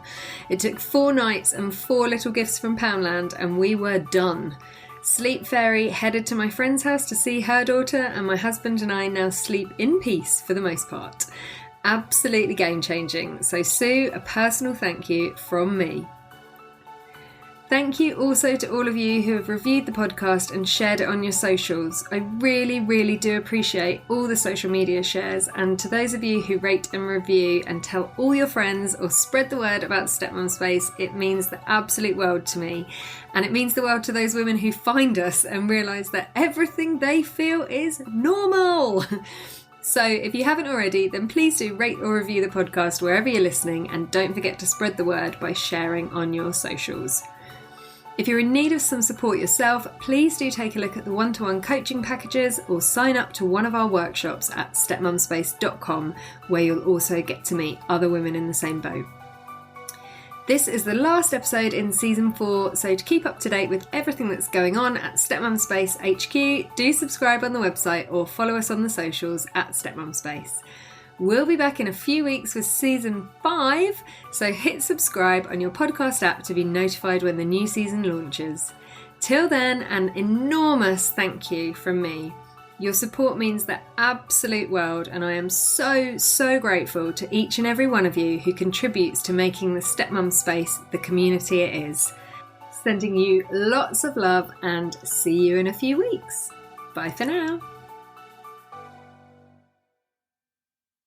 Speaker 1: It took 4 nights and 4 little gifts from Poundland, and we were done. Sleep Fairy headed to my friend's house to see her daughter, and my husband and I now sleep in peace for the most part. Absolutely game-changing. So Sue, a personal thank you from me. Thank you also to all of you who have reviewed the podcast and shared it on your socials. I really, really do appreciate all the social media shares, and to those of you who rate and review and tell all your friends or spread the word about Stepmum Space, it means the absolute world to me. And it means the world to those women who find us and realise that everything they feel is normal. So if you haven't already, then please do rate or review the podcast wherever you're listening, and don't forget to spread the word by sharing on your socials. If you're in need of some support yourself, please do take a look at the one-to-one coaching packages or sign up to one of our workshops at stepmumspace.com, where you'll also get to meet other women in the same boat. This is the last episode in season 4, so to keep up to date with everything that's going on at Stepmum Space HQ, do subscribe on the website or follow us on the socials at Stepmum Space. We'll be back in a few weeks with season 5, so hit subscribe on your podcast app to be notified when the new season launches. Till then, an enormous thank you from me. Your support means the absolute world, and I am so, so grateful to each and every one of you who contributes to making the Stepmum Space the community it is. Sending you lots of love, and see you in a few weeks. Bye for now.